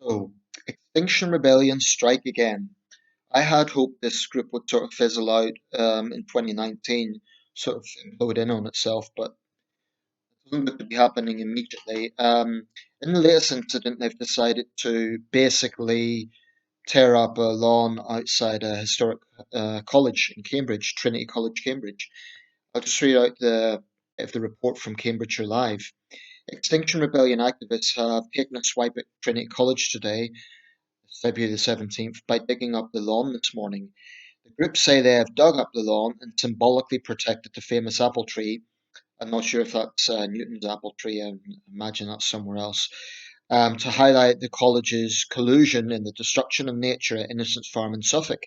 So, Extinction Rebellion strike again. I had hoped this group would sort of fizzle out in 2019, sort of implode in on itself, but it doesn't look to be happening immediately. In the latest incident, they've decided to basically tear up a lawn outside a historic college in Cambridge, Trinity College, Cambridge. I'll just read out the report from Cambridgeshire Live. Extinction Rebellion activists have taken a swipe at Trinity College today, February the 17th, by digging up the lawn this morning. The group say they have dug up the lawn and symbolically protected the famous apple tree. I'm not sure if that's Newton's apple tree, I imagine that's somewhere else, to highlight the college's collusion in the destruction of nature at Innocents Farm in Suffolk.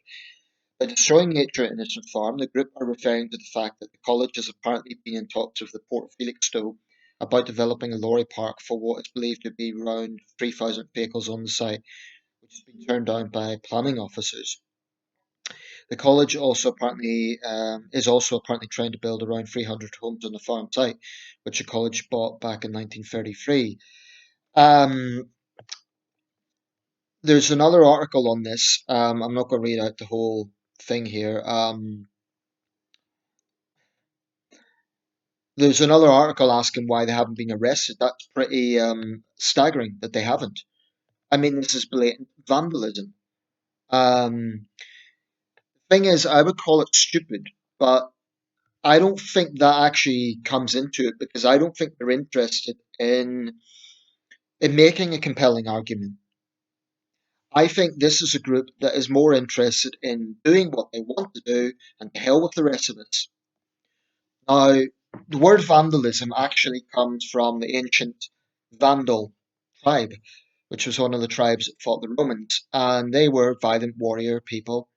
By destroying nature at Innocent Farm, the group are referring to the fact that the college has apparently been in talks with the Port of Felixstowe about developing a lorry park for what is believed to be around 3,000 vehicles on the site, which has been turned down by planning officers. The college also apparently is also apparently trying to build around 300 homes on the farm site, which the college bought back in 1933. Um, there's another article on this. I'm not going to read out the whole thing here. There's another article asking why they haven't been arrested. That's pretty staggering that they haven't. I mean, this is blatant vandalism. Um, thing is, I would call it stupid, but I don't think that actually comes into it because I don't think they're interested in making a compelling argument. I think this is a group that is more interested in doing what they want to do and to hell with the rest of us. Now, the word vandalism actually comes from the ancient Vandal tribe, which was one of the tribes that fought the Romans, and they were violent warrior people,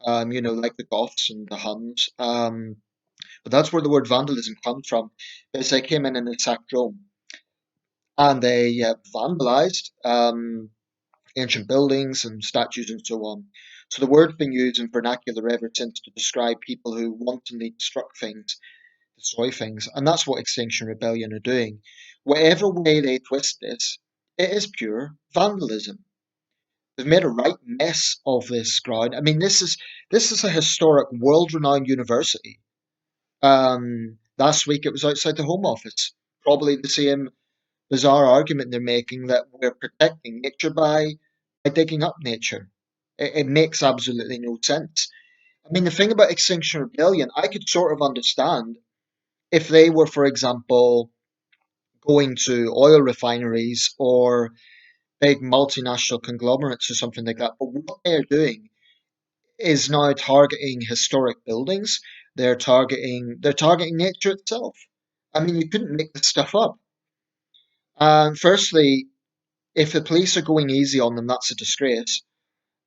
like the Goths and the Huns. But that's where the word vandalism comes from, because they came in and they sacked Rome, and they vandalized ancient buildings and statues and so on. So the word's been used in vernacular ever since to describe people who wantonly destroy things, and that's what Extinction Rebellion are doing. Whatever way they twist this, it is pure vandalism. They've made a right mess of this ground. I mean, this is a historic, world-renowned university. Last week it was outside the Home Office. Probably the same bizarre argument they're making that we're protecting nature by digging up nature. It makes absolutely no sense. I mean, the thing about Extinction Rebellion, I could sort of understand if they were, for example, going to oil refineries or big multinational conglomerates or something like that. But what they're doing is now targeting historic buildings. They're targeting nature itself. I mean, you couldn't make this stuff up. Firstly, if the police are going easy on them, that's a disgrace.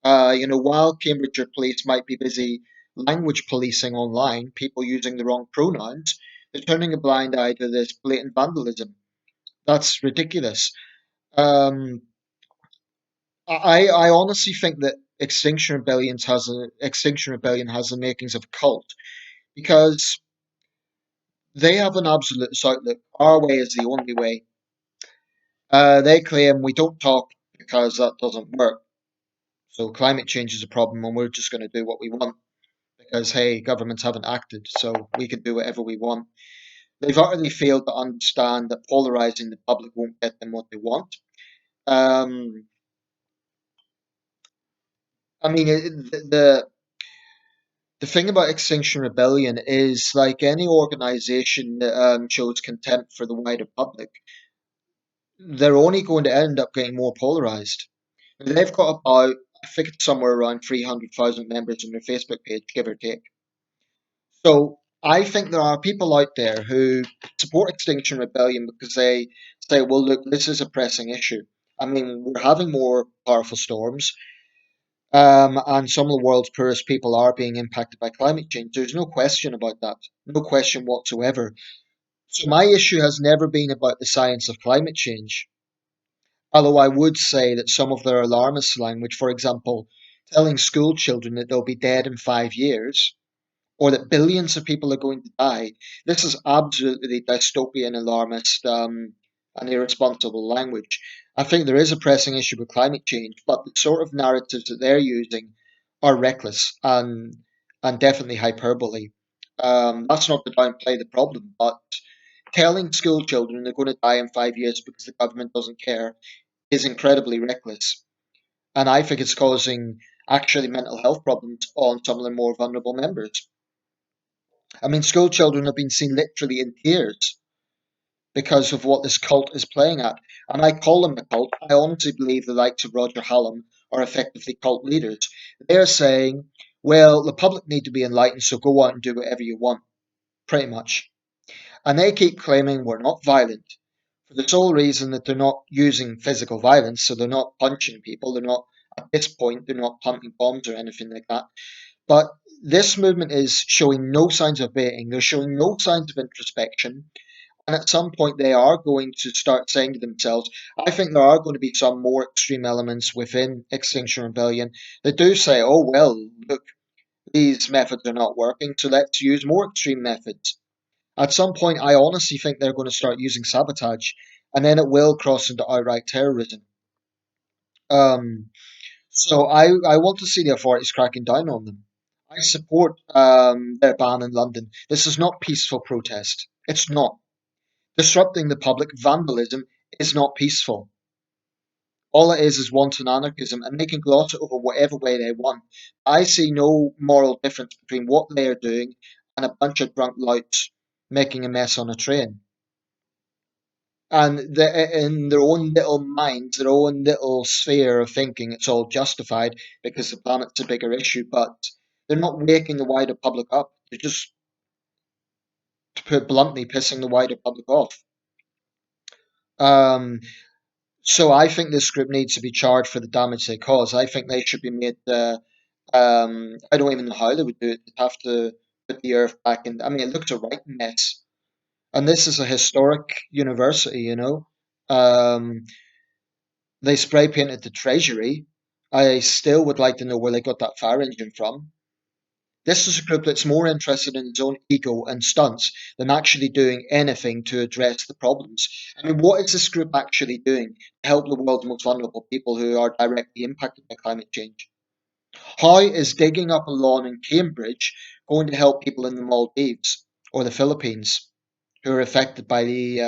While Cambridgeshire police might be busy language policing online, people using the wrong pronouns, they're turning a blind eye to this blatant vandalism. That's ridiculous. Um, I honestly think that Extinction Rebellion has the makings of a cult because they have an absolute outlook. Our way is the only way. They claim we don't talk because that doesn't work. So climate change is a problem, and we're just going to do what we want because hey, governments haven't acted, so we can do whatever we want. They've utterly failed to understand that polarizing the public won't get them what they want. Um, I mean, the thing about Extinction Rebellion is like any organization that shows contempt for the wider public, they're only going to end up getting more polarized. They've got about, I think it's somewhere around 300,000 members on their Facebook page, give or take. So I think there are people out there who support Extinction Rebellion because they say, well, look, this is a pressing issue. I mean, we're having more powerful storms, and some of the world's poorest people are being impacted by climate change. There's no question about that, no question whatsoever. So my issue has never been about the science of climate change. Although I would say that some of their alarmist language, for example, telling school children that they'll be dead in 5 years, or that billions of people are going to die, this is absolutely dystopian alarmist and irresponsible language. I think there is a pressing issue with climate change, but the sort of narratives that they're using are reckless and definitely hyperbole. That's not to downplay the problem, but telling school children they're going to die in 5 years because the government doesn't care is incredibly reckless. And I think it's causing actually mental health problems on some of the more vulnerable members. I mean, school children have been seen literally in tears because of what this cult is playing at. And I call them a cult. I honestly believe the likes of Roger Hallam are effectively cult leaders. They're saying, well, the public need to be enlightened, so go out and do whatever you want, pretty much. And they keep claiming we're not violent for the sole reason that they're not using physical violence, so they're not punching people, they're not, at this point, they're not planting bombs or anything like that. But this movement is showing no signs of abating, they're showing no signs of introspection, and at some point they are going to start saying to themselves, I think there are going to be some more extreme elements within Extinction Rebellion that do say, oh, well, look, these methods are not working, so let's use more extreme methods. At some point, I honestly think they're going to start using sabotage, and then it will cross into outright terrorism. Um, so I want to see the authorities cracking down on them. I support their ban in London. This is not peaceful protest. It's not. Disrupting the public vandalism is not peaceful. All it is wanton anarchism, and they can gloss it over whatever way they want. I see no moral difference between what they are doing and a bunch of drunk louts making a mess on a train. And in their own little minds, their own little sphere of thinking, it's all justified because the planet's a bigger issue. But they're not waking the wider public up. They're just, to put it bluntly, pissing the wider public off. Um, so I think this group needs to be charged for the damage they cause. I think they should be made. I don't even know how they would do it. They'd have to put the earth back in. I mean, it looks a right mess. And this is a historic university, you know. Um, They spray painted the treasury. I still would like to know where they got that fire engine from. This is a group that's more interested in its own ego and stunts than actually doing anything to address the problems. I mean, what is this group actually doing to help the world's most vulnerable people who are directly impacted by climate change? How is digging up a lawn in Cambridge going to help people in the Maldives or the Philippines who are affected by the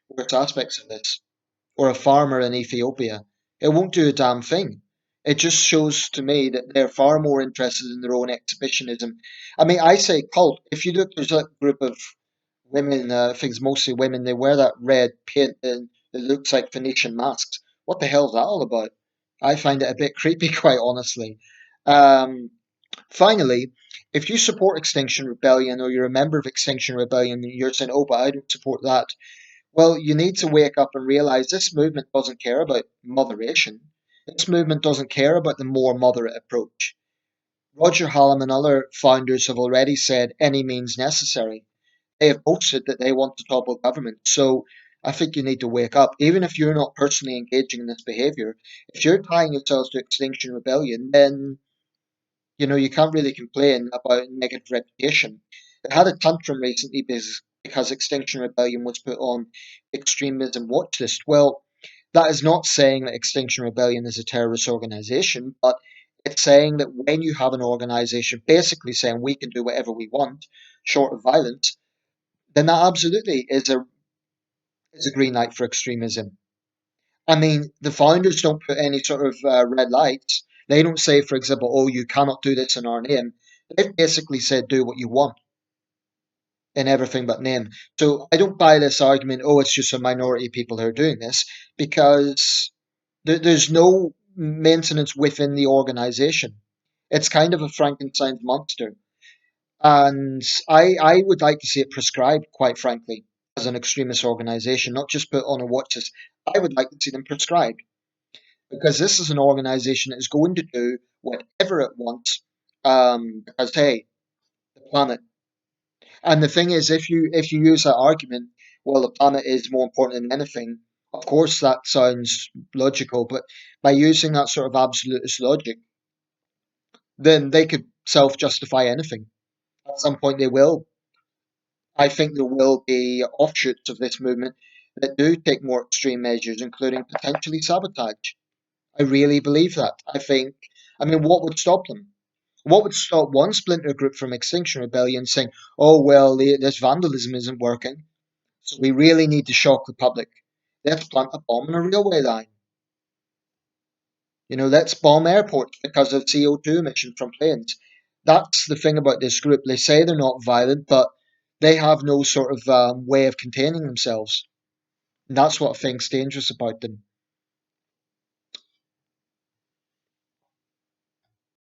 worst aspects of this? Or a farmer in Ethiopia. It won't do a damn thing. It just shows to me that they're far more interested in their own exhibitionism. I mean, I say cult. If you look, there's a group of women, I think it's mostly women, they wear that red paint and it looks like Phoenician masks. What the hell's that all about? I find it a bit creepy, quite honestly. Um, Finally, if you support Extinction Rebellion or you're a member of Extinction Rebellion and you're saying, oh, but I don't support that, well, you need to wake up and realize this movement doesn't care about moderation. This movement doesn't care about the more moderate approach. Roger Hallam and other founders have already said any means necessary. They have boasted that they want to topple government. So I think you need to wake up. Even if you're not personally engaging in this behavior, if you're tying yourselves to Extinction Rebellion, then you can't really complain about negative reputation. It had a tantrum recently because Extinction Rebellion was put on extremism watch list. Well, that is not saying that Extinction Rebellion is a terrorist organization, but it's saying that when you have an organization basically saying we can do whatever we want, short of violence, then that absolutely is a green light for extremism. I mean, the founders don't put any sort of red lights. They don't say, for example, oh, you cannot do this in our name. They've basically said, do what you want in everything but name. So I don't buy this argument, oh, it's just a minority of people who are doing this, because there's no maintenance within the organization. It's kind of a Frankenstein's monster. And I would like to see it prescribed, quite frankly, as an extremist organization, not just put on a watch list. I would like to see them prescribed because this is an organization that is going to do whatever it wants. Because hey, the planet. And the thing is, if you use that argument, well, the planet is more important than anything. Of course, that sounds logical, but by using that sort of absolutist logic, then they could self-justify anything. At some point, they will. I think there will be offshoots of this movement. that do take more extreme measures, including potentially sabotage. I really believe that. I mean, what would stop them? What would stop one splinter group from Extinction Rebellion saying, oh, well, this vandalism isn't working, so we really need to shock the public? Let's plant a bomb on a railway line. Let's bomb airports because of CO2 emissions from planes. That's the thing about this group. They say they're not violent, but they have no sort of way of containing themselves. And that's what I think's dangerous about them.